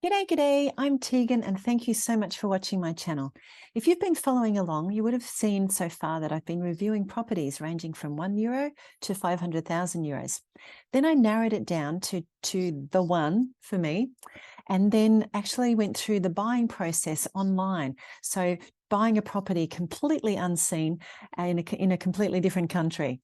G'day, I'm Tegan and thank you so much for watching my channel. If you've been following along, you would have seen so far that I've been reviewing properties ranging from €1 to 500,000 euros. Then I narrowed it down to the one for me, and then actually went through the buying process online. So buying a property completely unseen in a completely different country.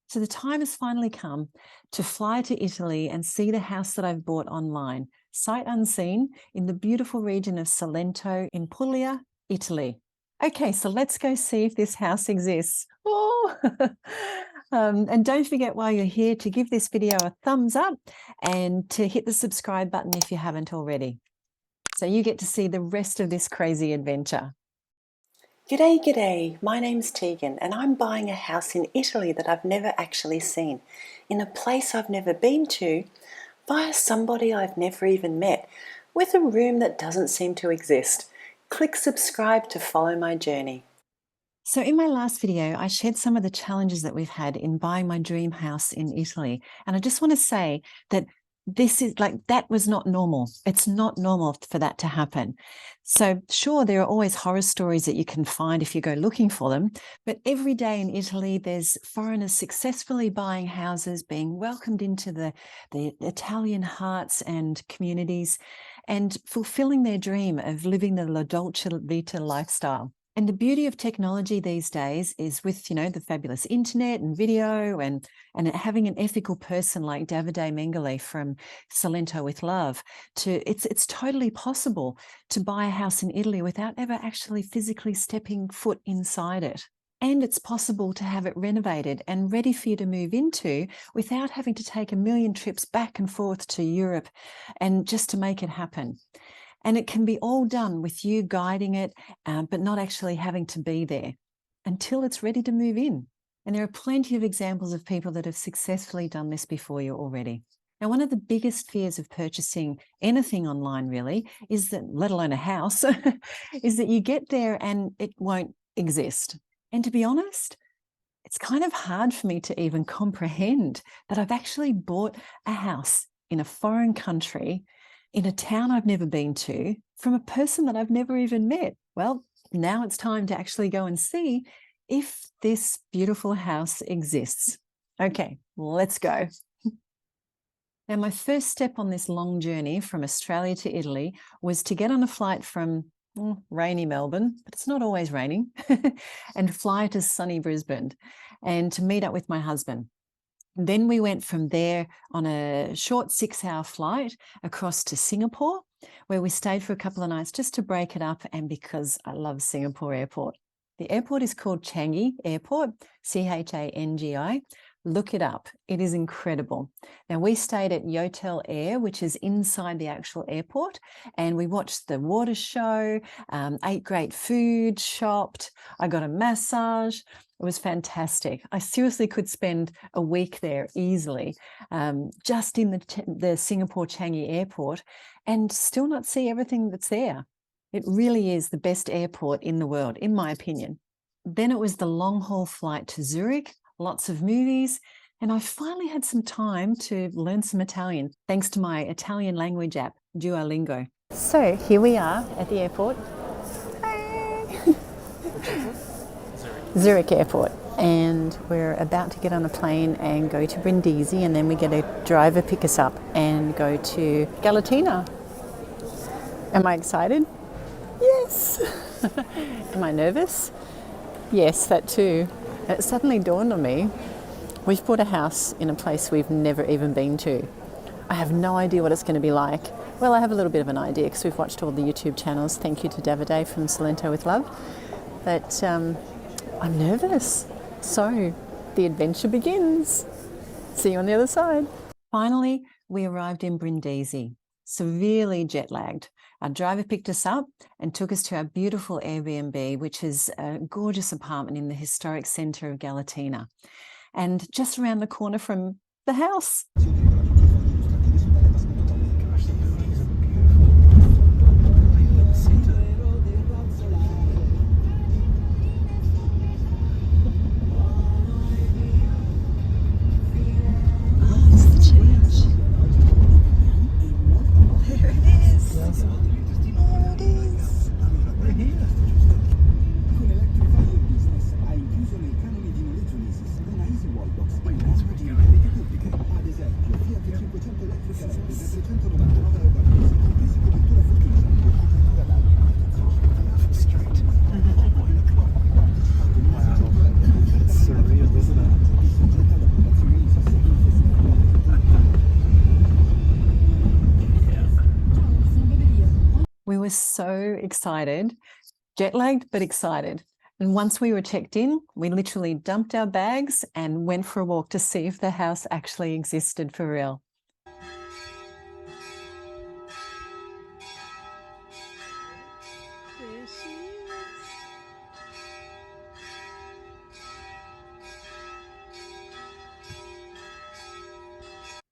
So the time has finally come to fly to Italy and see the house that I've bought online, sight unseen, in the beautiful region of Salento in Puglia, Italy. Okay, so let's go see if this house exists. Oh! And don't forget while you're here to give this video a thumbs up and to hit the subscribe button if you haven't already. So you get to see the rest of this crazy adventure. G'day, my name's Tegan and I'm buying a house in Italy that I've never actually seen, in a place I've never been to, via somebody I've never even met, with a room that doesn't seem to exist. Click subscribe to follow my journey. So in my last video, I shared some of the challenges that we've had in buying my dream house in Italy. And I just want to say that that was not normal. It's not normal for that to happen. So sure, there are always horror stories that you can find if you go looking for them. But every day in Italy, there's foreigners successfully buying houses, being welcomed into the Italian hearts and communities, and fulfilling their dream of living the La Dolce Vita lifestyle. And the beauty of technology these days is with, the fabulous internet and video and having an ethical person like Davide Mengele from Salento with Love, it's totally possible to buy a house in Italy without ever actually physically stepping foot inside it. And it's possible to have it renovated and ready for you to move into without having to take a million trips back and forth to Europe and just to make it happen. And it can be all done with you guiding it, but not actually having to be there until it's ready to move in. And there are plenty of examples of people that have successfully done this before you already. Now, one of the biggest fears of purchasing anything online really is that, let alone a house, is that you get there and it won't exist. And to be honest, it's kind of hard for me to even comprehend that I've actually bought a house in a foreign country, in a town I've never been to, from a person that I've never even met. Well, now it's time to actually go and see if this beautiful house exists. Okay, let's go. Now, my first step on this long journey from Australia to Italy was to get on a flight from rainy Melbourne, but it's not always raining, and fly to sunny Brisbane and to meet up with my husband. Then we went from there on a short 6-hour flight across to Singapore, where we stayed for a couple of nights just to break it up, and because I love Singapore Airport. The airport is called Changi Airport, Changi. Look it up. It is incredible. Now, we stayed at Yotel Air, which is inside the actual airport, and we watched the water show, ate great food, shopped. I got a massage. It was fantastic. I seriously could spend a week there easily, just in the Singapore Changi Airport, and still not see everything that's there. It really is the best airport in the world, in my opinion. Then it was the long-haul flight to Zurich, lots of movies, and I finally had some time to learn some Italian, thanks to my Italian language app, Duolingo. So here we are at the airport. Zurich Airport, and we're about to get on a plane and go to Brindisi, and then we get a driver pick us up and go to Galatina. Am I excited? Yes. Am I nervous? Yes, that too. It suddenly dawned on me, we've bought a house in a place we've never even been to. I have no idea what it's going to be like. Well, I have a little bit of an idea because we've watched all the YouTube channels. Thank you to Davide from Salento with Love. But I'm nervous. So the adventure begins. See you on the other side. Finally, we arrived in Brindisi, severely jet lagged. Our driver picked us up and took us to our beautiful Airbnb, which is a gorgeous apartment in the historic centre of Galatina, and just around the corner from the house. There it is. There it is. We're here. We were so excited, jet-lagged but excited. And once we were checked in, we literally dumped our bags and went for a walk to see if the house actually existed for real. There she is.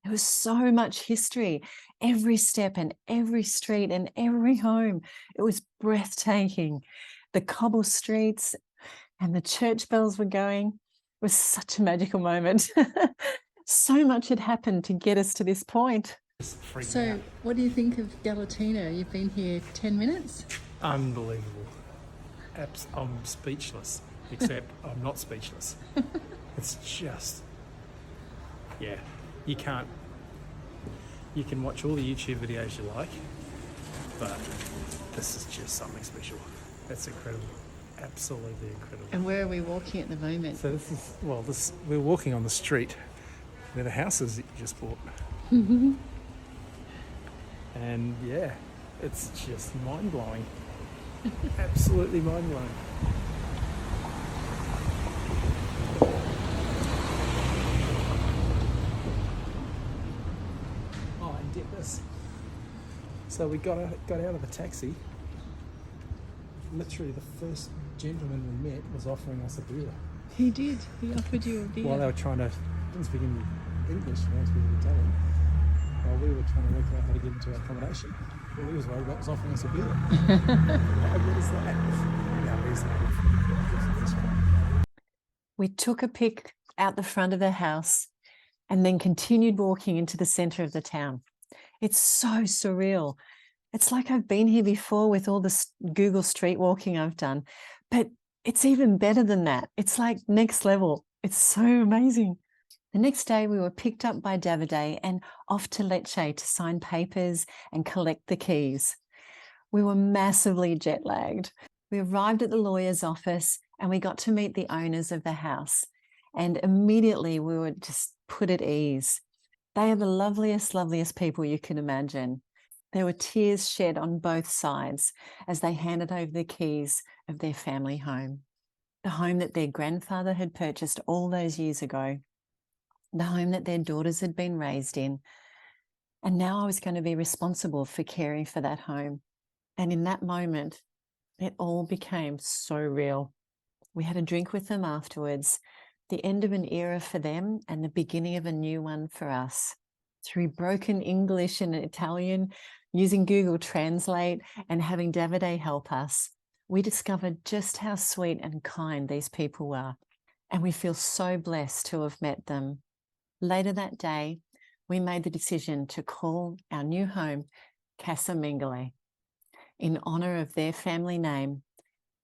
There was so much history, every step and every street and every home. It was breathtaking. The cobble streets and the church bells were going. It was such a magical moment. So much had happened to get us to this point. So, what do you think of Galatina? You've been here 10 minutes? Unbelievable. I'm speechless, except I'm not speechless. It's just, yeah, you can watch all the YouTube videos you like, but this is just something special. It's incredible. Absolutely incredible. And where are we walking at the moment? So we're walking on the street where the house is that you just bought. And yeah, it's just mind-blowing. Absolutely mind-blowing. Oh, and get this. So we got out of the taxi. Literally the first gentleman we met was offering us a beer. He did. He offered you a beer. While they were didn't speak any English, they were speaking Italian. While we were trying to work out how to get into our accommodation, all he was worried about was offering us a beer. What is that? No, he's not. We took a pic out the front of the house and then continued walking into the centre of the town. It's so surreal. It's like I've been here before with all the Google street walking I've done, but it's even better than that. It's like next level. It's so amazing. The next day we were picked up by Davide and off to Lecce to sign papers and collect the keys. We were massively jet lagged. We arrived at the lawyer's office and we got to meet the owners of the house. And immediately we were just put at ease. They are the loveliest people you can imagine. There were tears shed on both sides as they handed over the keys of their family home, the home that their grandfather had purchased all those years ago, the home that their daughters had been raised in. And now I was going to be responsible for caring for that home. And in that moment, it all became so real. We had a drink with them afterwards, the end of an era for them and the beginning of a new one for us. Through broken English and Italian, using Google Translate and having Davide help us, we discovered just how sweet and kind these people are. And we feel so blessed to have met them. Later that day, we made the decision to call our new home Casa Mengele in honor of their family name,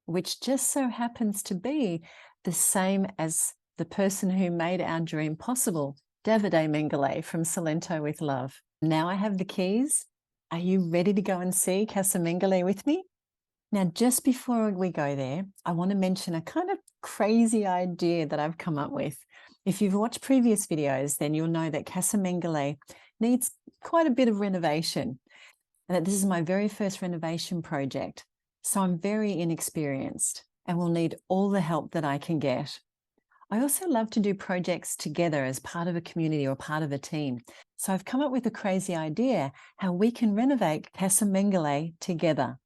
which just so happens to be the same as the person who made our dream possible, Davide Mengele from Salento with Love. Now I have the keys. Are you ready to go and see Casa Mengele with me? Now, just before we go there, I want to mention a kind of crazy idea that I've come up with. If you've watched previous videos, then you'll know that Casa Mengele needs quite a bit of renovation, and that this is my very first renovation project. So I'm very inexperienced and will need all the help that I can get. I also love to do projects together as part of a community or part of a team. So I've come up with a crazy idea how we can renovate Casa Mengele together.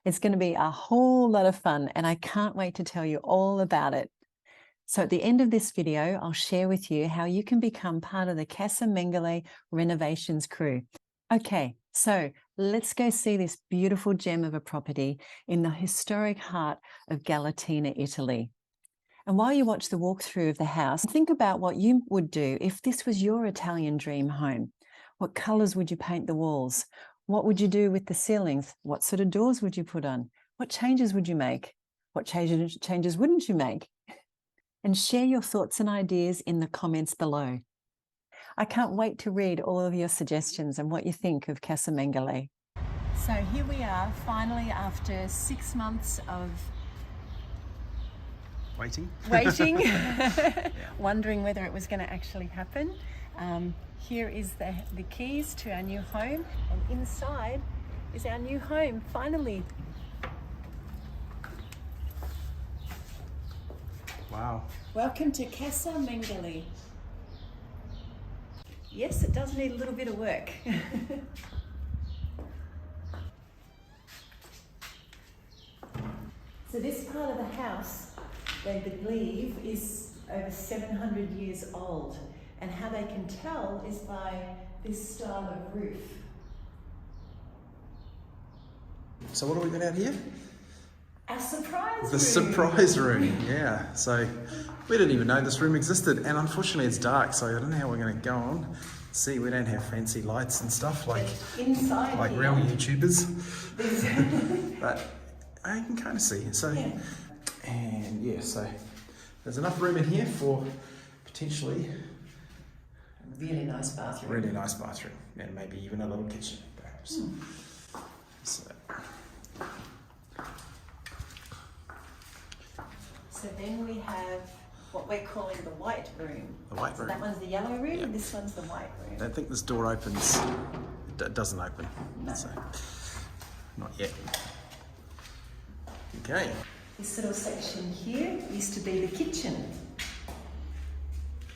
It's going to be a whole lot of fun and I can't wait to tell you all about it. So at the end of this video, I'll share with you how you can become part of the Casa Mengele renovations crew. Okay, so let's go see this beautiful gem of a property in the historic heart of Galatina, Italy. And while you watch the walkthrough of the house, think about what you would do if this was your Italian dream home. What colours would you paint the walls? What would you do with the ceilings? What sort of doors would you put on? What changes would you make? What changes wouldn't you make? And share your thoughts and ideas in the comments below. I can't wait to read all of your suggestions and what you think of Casa Mengele. So here we are, finally, after 6 months of Waiting. wondering whether it was going to actually happen. Here is the keys to our new home, and inside is our new home, finally. Wow. Welcome to Casa Mengele. Yes, it does need a little bit of work. So this part of the house, they believe, is over 700 years old. And how they can tell is by this style of roof. So what have we got out here? Our surprise room. The surprise room, yeah. So we didn't even know this room existed, and unfortunately it's dark, so I don't know how we're going to go on. See, we don't have fancy lights and stuff like inside real YouTubers, but I can kind of see. So, yeah. And yeah, so there's enough room in here for potentially Really nice bathroom. really nice bathroom, and maybe even a little kitchen, perhaps. So then we have what we're calling the white room. The white room. That one's the yellow room, Yeah. and this one's the white I room. don't think this door opens. It doesn't open. No. So, not yet. Okay. This little section here used to be the kitchen.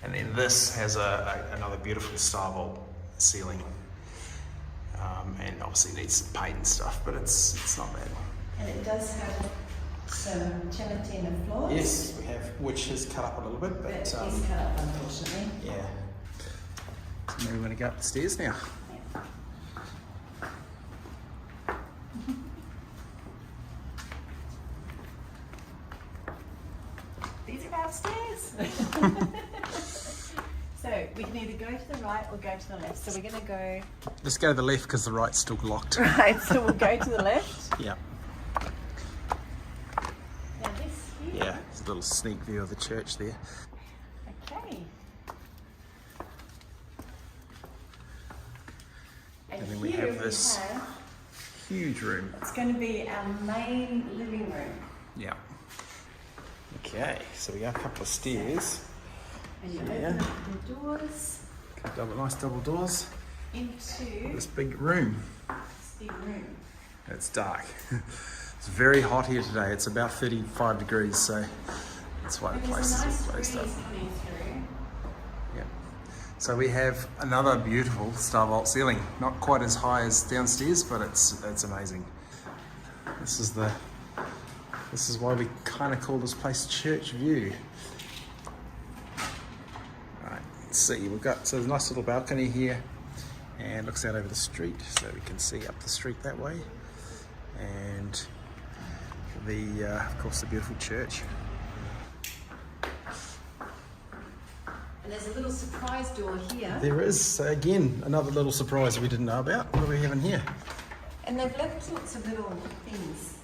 And then this has another beautiful star vault ceiling. And obviously needs some paint and stuff, but it's not bad. And it does have some Galatina floors. Yes, we have, which is cut up a little bit, But but it's cut up, unfortunately. yeah. So maybe we're going to go up the stairs now. These are our stairs. So we can either go to the right or go to the left. So we're going to go Let's go to the left because the right's still locked. right. So we'll go to the left. Yeah. Now this here. Yeah, it's a little sneak view of the church there. Okay. And then we here have this huge room. it's going to be our main living room. Yeah. Okay, so we got a couple of stairs. And you Yeah. open up the doors Nice double doors. into This big room. this big room. It's dark. It's very hot here today. It's about 35 degrees, so that's why the And place there's a is nice all blazed breeze up. coming through. Yeah. So we have another beautiful star vault ceiling. Not quite as high as downstairs, but it's amazing. This is why we kind of call this place Church View. Right, let's see. So there's a nice little balcony here, and looks out over the street, so we can see up the street that way. And of course, the beautiful church. And there's a little surprise door here. There is, again, another little surprise we didn't know about. What do we have in here? And they've left lots of little things.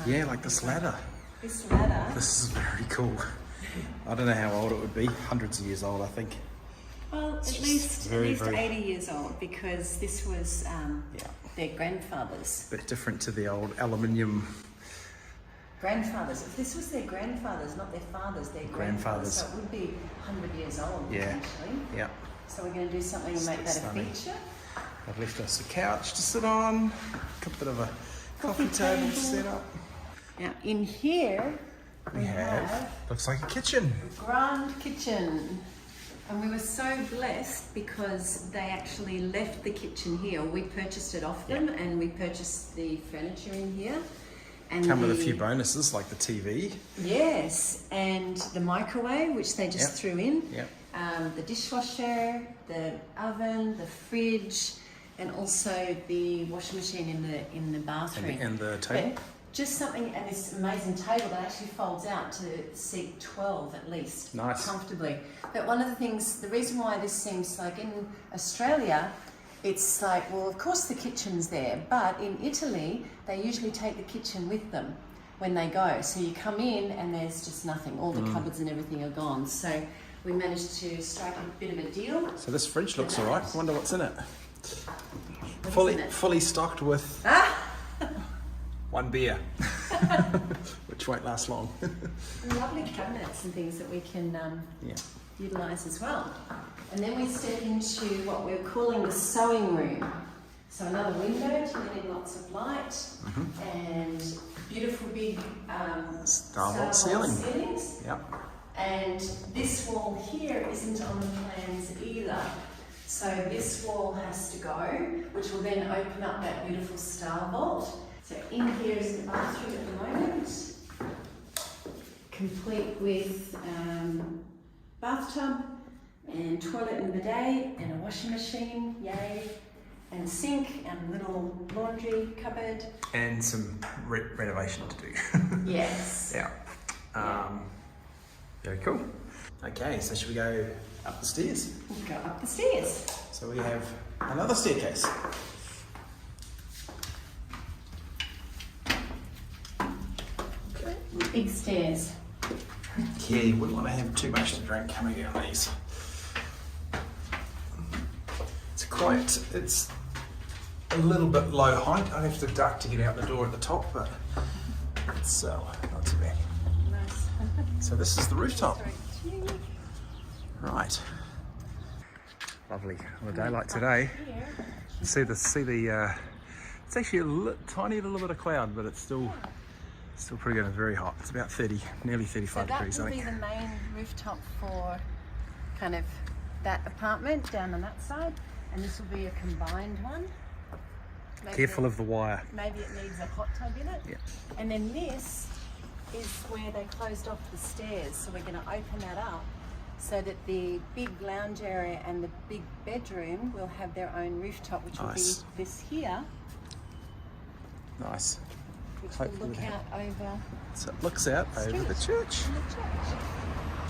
Yeah, like this ladder. This ladder. This is very cool. I don't know how old it would be. Hundreds of years old, I think. Well, at just least very, 80 years old, because this was Yeah. their grandfather's. A bit different to the old aluminium. Grandfathers. If this was their grandfathers, not their fathers, their Grandfathers. So it would be 100 years old, Yeah. potentially. Yeah. So we're going to do something to make that a Stunning. feature. I've left us a couch to sit on. A bit of a coffee table table. set up. Now, in here, We have, looks like a kitchen. grand kitchen. And we were so blessed because they actually left the kitchen here. We purchased it off them, and we purchased the furniture in here. And Come with a the- few bonuses like the TV. Yes, and the microwave, which they just Yep. threw in. Yep. The dishwasher, the oven, the fridge, and also the washing machine in the bathroom. And the table. But just something, and this amazing table that actually folds out to seat 12 at least. Nice. Comfortably. But one of the things, the reason why this seems like in Australia, It's like, well, of course the kitchen's there, but in Italy, they usually take the kitchen with them when they go. So you come in and there's just nothing. All the cupboards and everything are gone. So we managed to strike a bit of a deal. So this fridge looks all right. I wonder what's in it. What is in it? Fully stocked with one beer, which won't last long. Lovely cabinets and things that we can utilise as well. And then we step into what we're calling the sewing room. So another window to let in lots of light and beautiful big Starbolt ceilings. Yep. And this wall here isn't on the plans either. So this wall has to go, which will then open up that beautiful star vault. So in here is the bathroom at the moment, complete with bathtub and toilet and bidet and a washing machine, yay, and sink and a little laundry cupboard. And some renovation to do. Yes. Yeah. Very cool. Okay, so should we go up the stairs? We'll go up the stairs. So we have another staircase. Big stairs. Yeah, you wouldn't want to have too much to drink coming down these. It's a little bit low height. I have to duck to get out the door at the top, but it's not too bad. Nice. So this is the rooftop. Right. Lovely. On a day like today, see the it's actually a tiny little bit of cloud, but it's still pretty good and very hot. It's about 30, nearly 35 degrees, I think. So that will be the main rooftop for kind of that apartment down on that side, and this will be a combined one. Careful of the wire. Maybe it needs a hot tub in it. Yeah. And then this is where they closed off the stairs, so we're going to open that up so that the big lounge area and the big bedroom will have their own rooftop, which will be this here. Nice. Which will look out over. So it looks out over the church.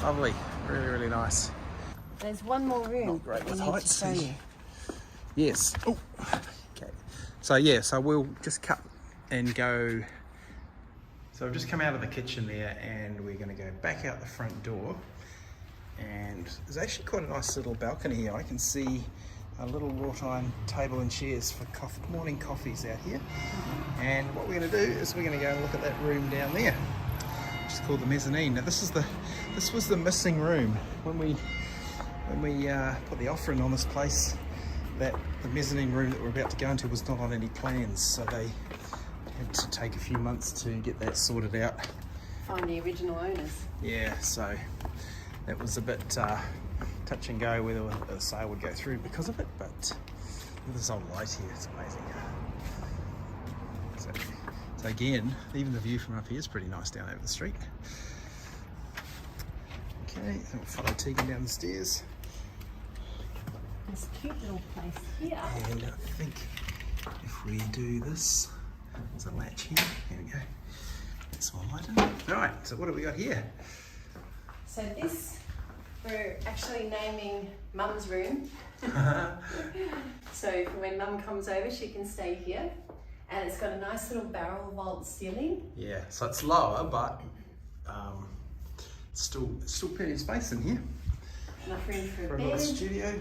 Lovely. Really, really nice. There's one more room Not great that we with need to heights. show you. Yes. Oh. Okay. So we'll just cut and go. So we've just come out of the kitchen there, and we're going to go back out the front door. And there's actually quite a nice little balcony here. I can see a little wrought iron table and chairs for morning coffees out here. And what we're going to do is we're going to go and look at that room down there, which is called the mezzanine. Now this was the missing room when we put the offer in on this place. That the mezzanine room that we're about to go into was not on any plans, so they had to take a few months to get that sorted out. Find the original owners. Yeah, so that was a bit touch and go whether a sale would go through because of it, but with this old light here, it's amazing. So again, even the view from up here is pretty nice down over the street. Okay, so we'll follow Tegan down the stairs. This cute little place here. And I think if we do this, there's a latch here. Here we go. That's all lighted. Right, so what have we got here? So this, we're actually naming Mum's room. So for when Mum comes over, she can stay here. And it's got a nice little barrel vault ceiling. Yeah, so it's lower, but still plenty of space in here. Enough room for For a a little bed. studio.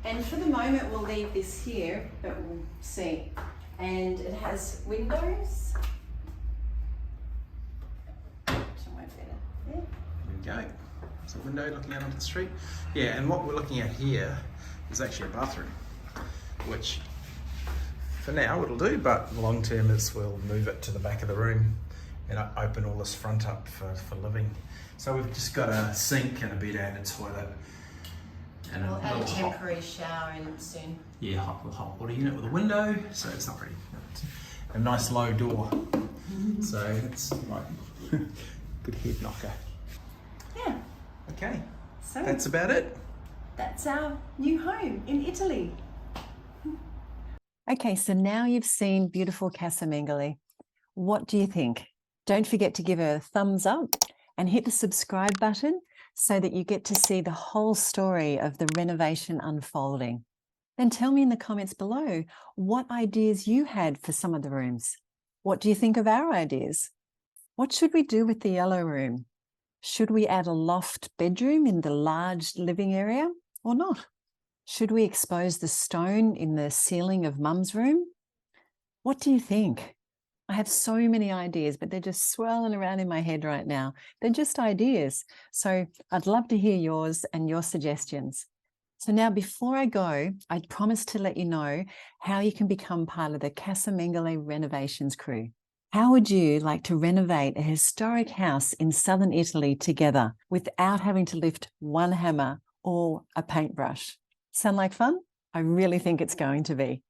And for the moment, we'll leave this here, but we'll see. And it has windows. Somewhere better. There. There we go. It's a window looking out onto the street. Yeah, and what we're looking at here is actually a bathroom, which for now it'll do, but long term is we'll move it to the back of the room and open all this front up for living. So we've just got a sink and a bed and a toilet. And We'll add a little temporary shower in soon. hot water unit with a window, so it's not really a nice low door. So it's like good head knocker. Yeah, Okay, so that's about it. that's our new home in Italy. Okay, so now you've seen beautiful Casa Mengele. What do you think? Don't forget to give her a thumbs up and hit the subscribe button so that you get to see the whole story of the renovation unfolding. Then tell me in the comments below what ideas you had for some of the rooms. What do you think of our ideas? What should we do with the yellow room? Should we add a loft bedroom in the large living area or not? Should we expose the stone in the ceiling of Mum's room? What do you think? I have so many ideas, but they're just swirling around in my head right now. They're just ideas. So I'd love to hear yours and your suggestions. So now before I go, I promised to let you know how you can become part of the Casa Mengele renovations crew. How would you like to renovate a historic house in southern Italy together without having to lift one hammer or a paintbrush? Sound like fun? I really think it's going to be.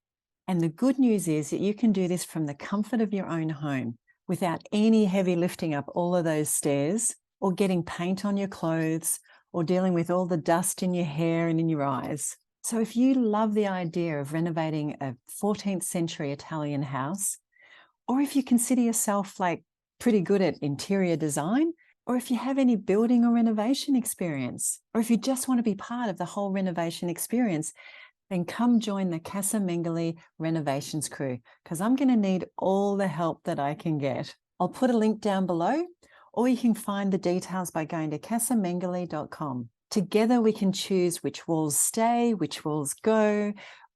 And the good news is that you can do this from the comfort of your own home without any heavy lifting up all of those stairs or getting paint on your clothes or dealing with all the dust in your hair and in your eyes. So if you love the idea of renovating a 14th century Italian house, or if you consider yourself like pretty good at interior design, or if you have any building or renovation experience, or if you just want to be part of the whole renovation experience, then come join the Casa Mengele renovations crew, because I'm going to need all the help that I can get. I'll put a link down below, or you can find the details by going to casamengele.com. Together we can choose which walls stay, which walls go,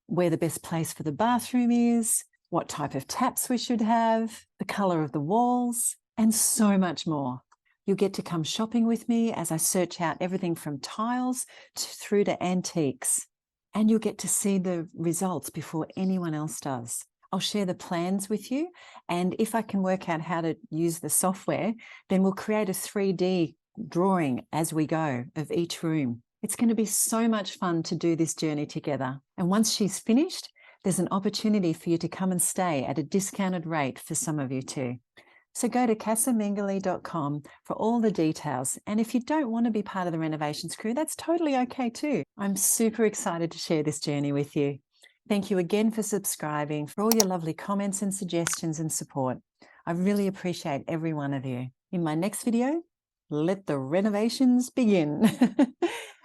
where the best place for the bathroom is, what type of taps we should have, the colour of the walls, and so much more. You'll get to come shopping with me as I search out everything from tiles through to antiques. And you'll get to see the results before anyone else does. I'll share the plans with you, and if I can work out how to use the software, then we'll create a 3D drawing as we go of each room. It's going to be so much fun to do this journey together. And once she's finished, there's an opportunity for you to come and stay at a discounted rate for some of you too. So go to casamengele.com for all the details. And if you don't want to be part of the renovations crew, that's totally okay too. I'm super excited to share this journey with you. Thank you again for subscribing, for all your lovely comments and suggestions and support. I really appreciate every one of you. In my next video, let the renovations begin.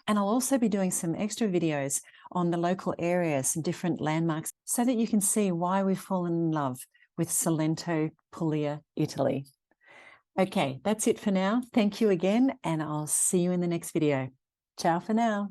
And I'll also be doing some extra videos on the local areas and different landmarks so that you can see why we've fallen in love with Salento, Puglia, Italy. Okay, that's it for now. Thank you again, and I'll see you in the next video. Ciao for now.